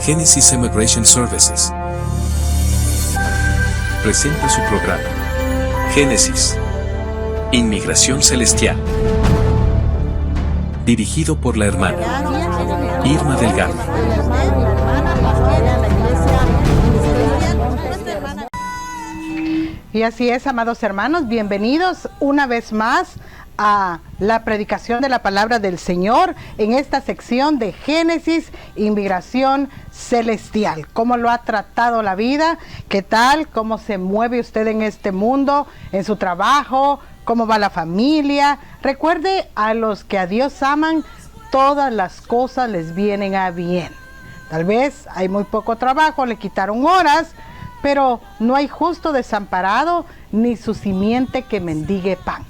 Genesis Immigration Services presenta su programa Génesis Inmigración Celestial, dirigido por la hermana Irma Delgado. Y así es, amados hermanos, bienvenidos una vez más a la predicación de la palabra del Señor en esta sección de Génesis Inmigración Celestial. ¿Cómo lo ha tratado la vida? ¿Qué tal? ¿Cómo se mueve usted en este mundo? ¿En su trabajo? ¿Cómo va la familia? Recuerde, a los que a Dios aman, todas las cosas les vienen a bien. Tal vez hay muy poco trabajo, le quitaron horas, pero no hay justo desamparado, ni su simiente que mendigue pan.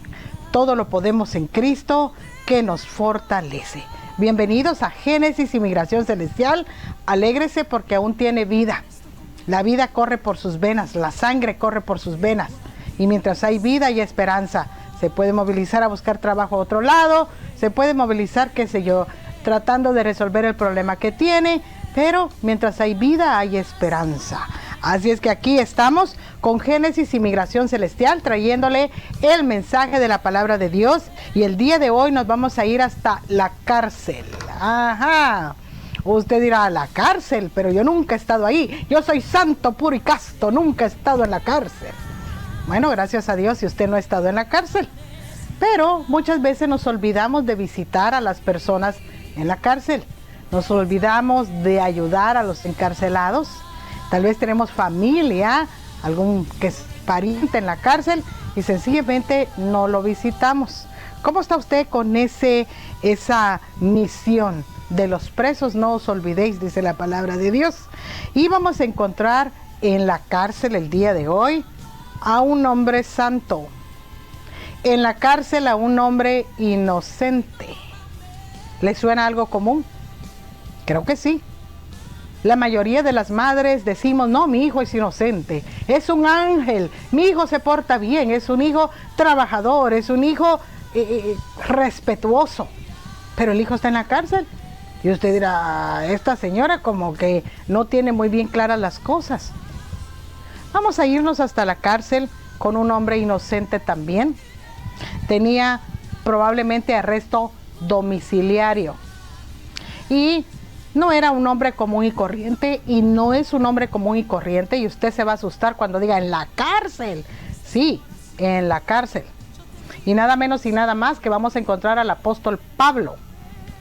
Todo lo podemos en Cristo, que nos fortalece. Bienvenidos a Génesis Inmigración Celestial. Alégrese porque aún tiene vida. La vida corre por sus venas, la sangre corre por sus venas. Y mientras hay vida hay esperanza. Se puede movilizar a buscar trabajo a otro lado, se puede movilizar, qué sé yo, tratando de resolver el problema que tiene, pero mientras hay vida hay esperanza. Así es que aquí estamos con Génesis Inmigración Celestial, trayéndole el mensaje de la palabra de Dios. Y el día de hoy nos vamos a ir hasta la cárcel. Ajá. Usted dirá, a la cárcel, pero yo nunca he estado ahí. Yo soy santo, puro y casto, nunca he estado en la cárcel. Bueno, gracias a Dios si usted no ha estado en la cárcel. Pero muchas veces nos olvidamos de visitar a las personas en la cárcel. Nos olvidamos de ayudar a los encarcelados. Tal vez tenemos familia, algún que es pariente en la cárcel y sencillamente no lo visitamos. ¿Cómo está usted con esa misión de los presos? No os olvidéis, dice la palabra de Dios. Y vamos a encontrar en la cárcel el día de hoy a un hombre santo. En la cárcel a un hombre inocente. ¿Le suena algo común? Creo que sí. La mayoría de las madres decimos, no, mi hijo es inocente, es un ángel, mi hijo se porta bien, es un hijo trabajador, es un hijo respetuoso, pero el hijo está en la cárcel. Y usted dirá, esta señora como que no tiene muy bien claras las cosas. Vamos a irnos hasta la cárcel con un hombre inocente también. Tenía probablemente arresto domiciliario. Y no era un hombre común y corriente, y no es un hombre común y corriente, y usted se va a asustar cuando diga en la cárcel. Sí, en la cárcel. Y nada menos y nada más que vamos a encontrar al apóstol Pablo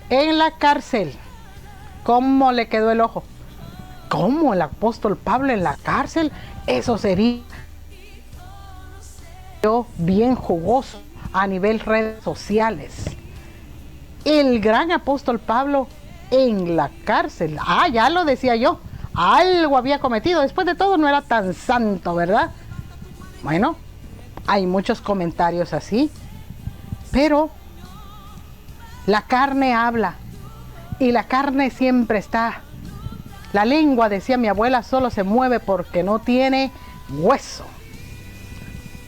en la cárcel. ¿Cómo le quedó el ojo? ¿Cómo el apóstol Pablo en la cárcel? Eso sería bien jugoso a nivel redes sociales. El gran apóstol Pablo en la cárcel. Ya lo decía yo, algo había cometido. Después de todo no era tan santo, ¿verdad? Bueno, hay muchos comentarios así, pero la carne habla y la carne siempre está. La lengua, decía mi abuela, solo se mueve porque no tiene hueso.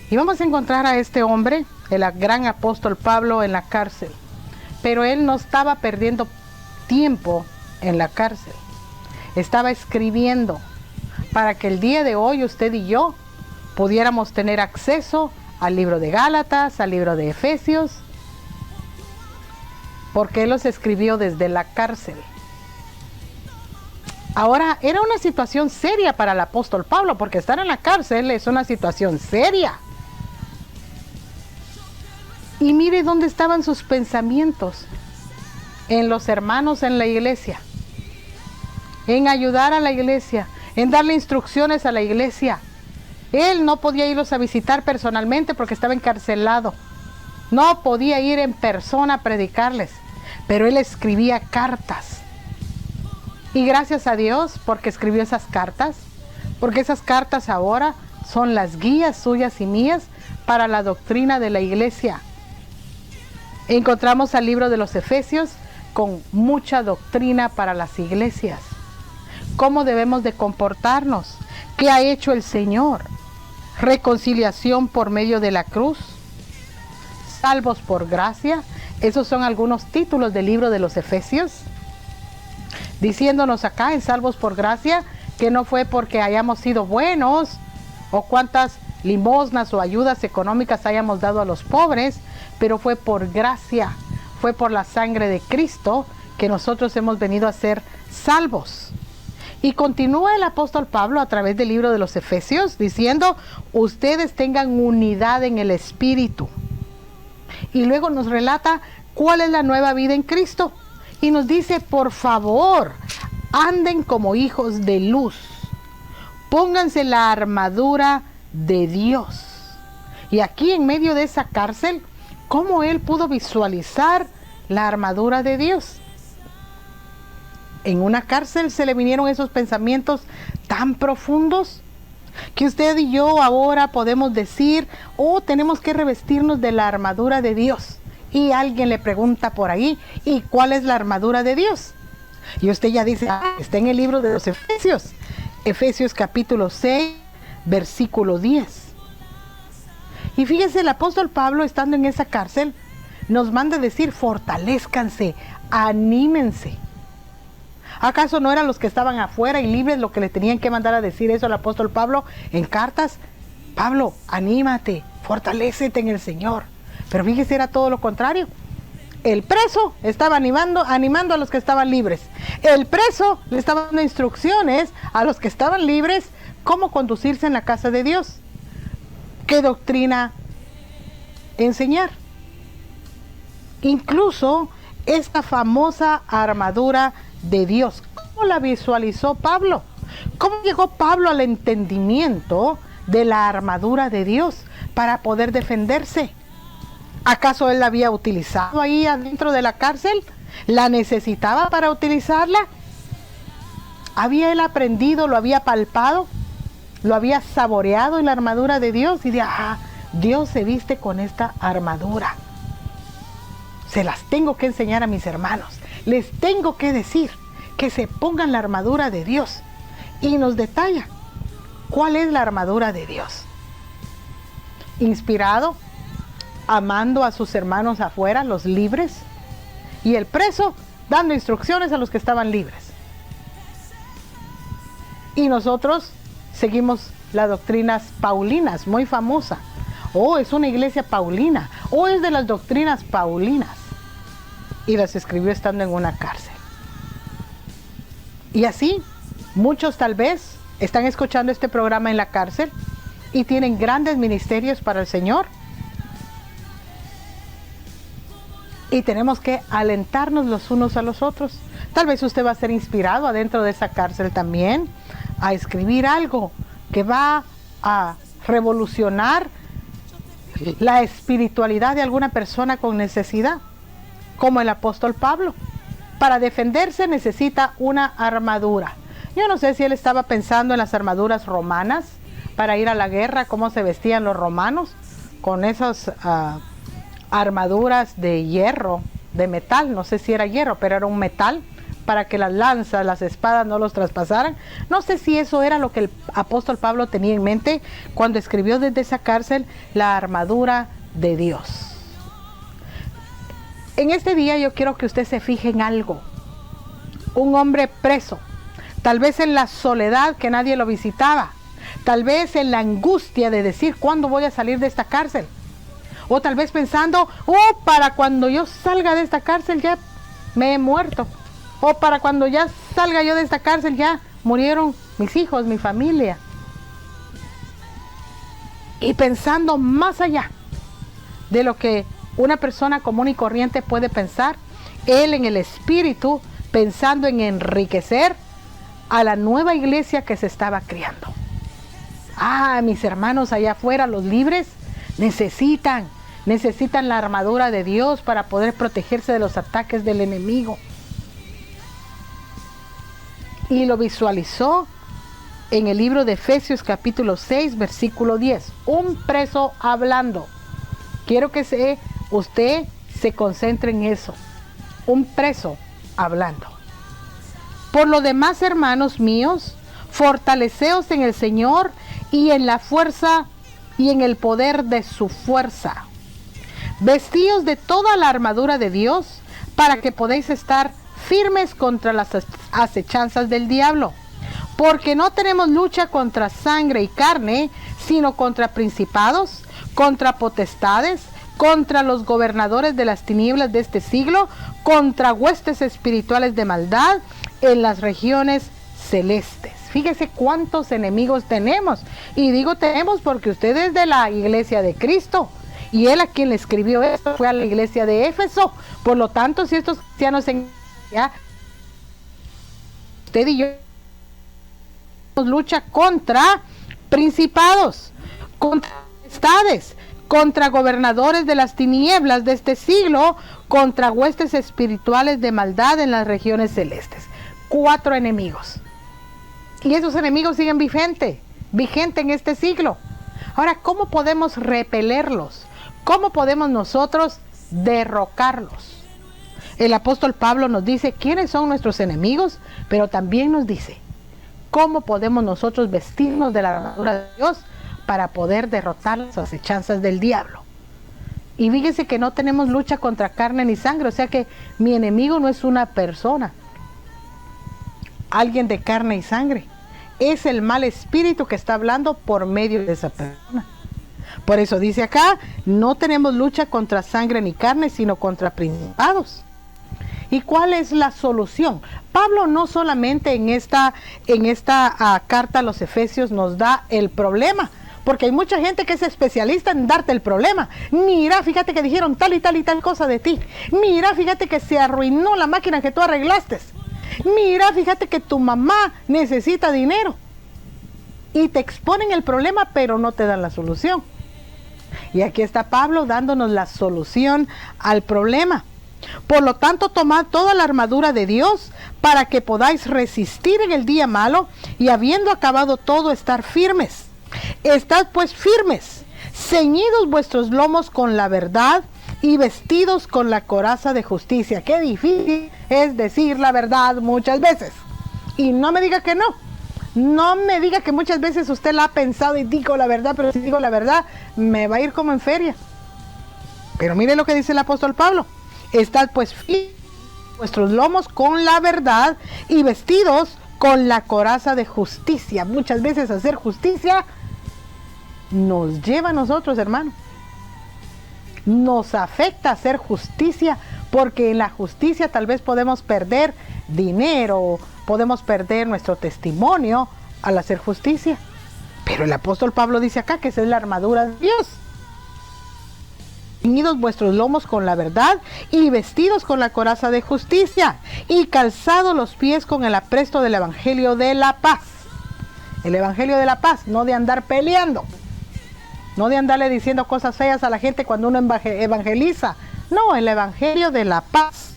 Y vamos a encontrar a este hombre, el gran apóstol Pablo, en la cárcel. Pero él no estaba perdiendo tiempo en la cárcel. Estaba escribiendo para que el día de hoy usted y yo pudiéramos tener acceso al libro de Gálatas, al libro de Efesios, porque él los escribió desde la cárcel. Ahora, era una situación seria para el apóstol Pablo, porque estar en la cárcel es una situación seria. Y mire dónde estaban sus pensamientos: en los hermanos en la iglesia, en ayudar a la iglesia, en darle instrucciones a la iglesia. Él no podía irlos a visitar personalmente porque estaba encarcelado. No podía ir en persona a predicarles, pero él escribía cartas. Y gracias a Dios porque escribió esas cartas, porque esas cartas ahora son las guías suyas y mías para la doctrina de la iglesia. Encontramos al libro de los Efesios con mucha doctrina para las iglesias. ¿Cómo debemos de comportarnos? ¿Qué ha hecho el Señor? Reconciliación por medio de la cruz. Salvos por gracia. Esos son algunos títulos del libro de los Efesios. diciéndonos acá en Salvos por Gracia, que no fue porque hayamos sido buenos o cuántas limosnas o ayudas económicas hayamos dado a los pobres, pero fue por gracia, fue por la sangre de Cristo que nosotros hemos venido a ser salvos. Y continúa el apóstol Pablo a través del libro de los Efesios diciendo, ustedes tengan unidad en el espíritu. Y luego nos relata cuál es la nueva vida en Cristo. Y nos dice, por favor, anden como hijos de luz. Pónganse la armadura de Dios. Y aquí en medio de esa cárcel, ¿cómo él pudo visualizar la armadura de Dios? En una cárcel se le vinieron esos pensamientos tan profundos que usted y yo ahora podemos decir, oh, tenemos que revestirnos de la armadura de Dios. Y alguien le pregunta por ahí, ¿y cuál es la armadura de Dios? Y usted ya dice, está en el libro de los Efesios. Efesios capítulo 6, versículo 10. Y fíjese, el apóstol Pablo, estando en esa cárcel, nos manda decir, fortalezcanse, anímense. ¿Acaso no eran los que estaban afuera y libres los que le tenían que mandar a decir eso al apóstol Pablo en cartas? Pablo, anímate, fortalécete en el Señor. Pero fíjese, era todo lo contrario. El preso estaba animando a los que estaban libres. El preso le estaba dando instrucciones a los que estaban libres cómo conducirse en la casa de Dios. ¿Qué doctrina enseñar? Incluso esta famosa armadura de Dios. ¿Cómo la visualizó Pablo? ¿Cómo llegó Pablo al entendimiento de la armadura de Dios para poder defenderse? ¿Acaso él la había utilizado ahí adentro de la cárcel? ¿La necesitaba para utilizarla? ¿Había él aprendido, lo había palpado, lo había saboreado en la armadura de Dios? Y de, Dios se viste con esta armadura. Se las tengo que enseñar a mis hermanos. Les tengo que decir que se pongan la armadura de Dios. Y nos detalla cuál es la armadura de Dios. Inspirado, amando a sus hermanos afuera, los libres, y el preso dando instrucciones a los que estaban libres. Y nosotros seguimos las doctrinas paulinas, muy famosa. Es una iglesia paulina, es de las doctrinas paulinas. Y las escribió estando en una cárcel. Y así, muchos tal vez están escuchando este programa en la cárcel y tienen grandes ministerios para el Señor. Y tenemos que alentarnos los unos a los otros. Tal vez usted va a ser inspirado adentro de esa cárcel también a escribir algo que va a revolucionar la espiritualidad de alguna persona con necesidad, como el apóstol Pablo. Para defenderse necesita una armadura. Yo no sé si él estaba pensando en las armaduras romanas para ir a la guerra, cómo se vestían los romanos, con esas armaduras de hierro, de metal, no sé si era hierro, pero era un metal para que las lanzas, las espadas no los traspasaran. No sé si eso era lo que el apóstol Pablo tenía en mente cuando escribió desde esa cárcel la armadura de Dios. En este día yo quiero que usted se fije en algo. Un hombre preso, tal vez en la soledad que nadie lo visitaba, tal vez en la angustia de decir ¿cuándo voy a salir de esta cárcel? O tal vez pensando, para cuando yo salga de esta cárcel ya me he muerto. O para cuando ya salga yo de esta cárcel ya murieron mis hijos, mi familia. Y pensando más allá de lo que una persona común y corriente puede pensar, él en el espíritu pensando en enriquecer a la nueva iglesia que se estaba creando. Mis hermanos allá afuera, los libres, necesitan la armadura de Dios para poder protegerse de los ataques del enemigo. Y lo visualizó en el libro de Efesios capítulo 6, versículo 10. Un preso hablando. Quiero que usted se concentre en eso. Un preso hablando. Por lo demás, hermanos míos, fortaleceos en el Señor y en la fuerza y en el poder de su fuerza. Vestíos de toda la armadura de Dios para que podáis estar firmes contra las acechanzas del diablo. Porque no tenemos lucha contra sangre y carne, sino contra principados, contra potestades, contra los gobernadores de las tinieblas de este siglo, contra huestes espirituales de maldad en las regiones celestes. Fíjese cuántos enemigos tenemos. Y digo tenemos porque usted es de la iglesia de Cristo. Y él a quien le escribió esto fue a la iglesia de Éfeso. Por lo tanto, si estos cristianos usted y yo lucha contra principados, contra potestades, contra gobernadores de las tinieblas de este siglo, contra huestes espirituales de maldad en las regiones celestes. 4 enemigos. Y esos enemigos siguen vigente en este siglo. Ahora, ¿cómo podemos repelerlos? ¿Cómo podemos nosotros derrocarlos? El apóstol Pablo nos dice quiénes son nuestros enemigos, pero también nos dice cómo podemos nosotros vestirnos de la armadura de Dios para poder derrotar las acechanzas del diablo. Y fíjese que no tenemos lucha contra carne ni sangre, o sea que mi enemigo no es una persona, alguien de carne y sangre, es el mal espíritu que está hablando por medio de esa persona. Por eso dice acá, no tenemos lucha contra sangre ni carne, sino contra principados. ¿Y cuál es la solución? Pablo no solamente en esta carta a los Efesios nos da el problema, porque hay mucha gente que es especialista en darte el problema. Mira, fíjate que dijeron tal y tal y tal cosa de ti. Mira, fíjate que se arruinó la máquina que tú arreglaste. Mira, fíjate que tu mamá necesita dinero. Y te exponen el problema, pero no te dan la solución. Y aquí está Pablo dándonos la solución al problema. Por lo tanto, tomad toda la armadura de Dios para que podáis resistir en el día malo y habiendo acabado todo, estar firmes. Estad pues firmes, ceñidos vuestros lomos con la verdad y vestidos con la coraza de justicia. Qué difícil es decir la verdad muchas veces. Y no me diga que no. No me diga que muchas veces usted la ha pensado y digo la verdad, pero si digo la verdad, me va a ir como en feria. Pero mire lo que dice el apóstol Pablo. Estad pues firmes vuestros lomos con la verdad y vestidos con la coraza de justicia. Muchas veces hacer justicia nos lleva a nosotros, hermano. Nos afecta hacer justicia, porque en la justicia tal vez podemos perder dinero, podemos perder nuestro testimonio al hacer justicia. Pero el apóstol Pablo dice acá que esa es la armadura de Dios. Ceñidos vuestros lomos con la verdad y vestidos con la coraza de justicia y calzados los pies con el apresto del evangelio de la paz. El evangelio de la paz, no de andar peleando, no de andarle diciendo cosas feas a la gente cuando uno evangeliza. No, el evangelio de la paz.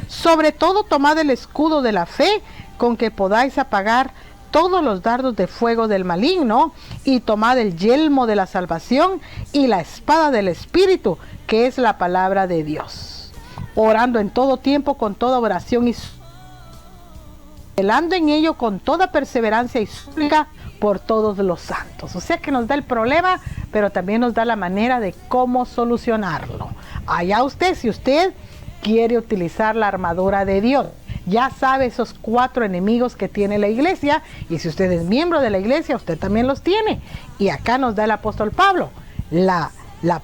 Sobre todo tomad el escudo de la fe con que podáis apagar todos los dardos de fuego del maligno, y tomad el yelmo de la salvación y la espada del Espíritu, que es la palabra de Dios, orando en todo tiempo con toda oración y velando en ello con toda perseverancia y súplica por todos los santos. O sea que nos da el problema, pero también nos da la manera de cómo solucionarlo. Allá usted, si usted quiere utilizar la armadura de Dios. Ya sabe esos 4 enemigos que tiene la iglesia, y si usted es miembro de la iglesia, usted también los tiene. Y acá nos da el apóstol Pablo la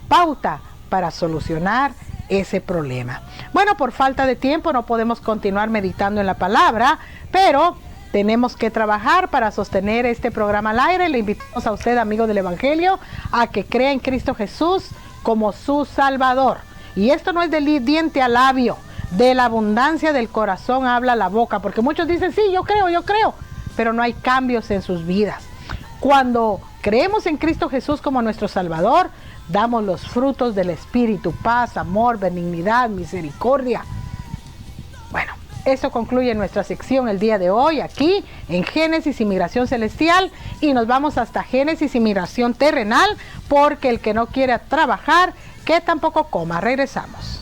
pauta para solucionar ese problema. Bueno, por falta de tiempo no podemos continuar meditando en la palabra, pero tenemos que trabajar para sostener este programa al aire. Le invitamos a usted, amigo del Evangelio, a que crea en Cristo Jesús como su Salvador. Y esto no es del diente al labio. De la abundancia del corazón habla la boca, porque muchos dicen, sí, yo creo, pero no hay cambios en sus vidas. Cuando creemos en Cristo Jesús como nuestro Salvador, damos los frutos del Espíritu: paz, amor, benignidad, misericordia. Bueno, esto concluye nuestra sección el día de hoy, aquí en Génesis y Migración Celestial, y nos vamos hasta Génesis y Migración Terrenal, porque el que no quiere trabajar, que tampoco coma. Regresamos.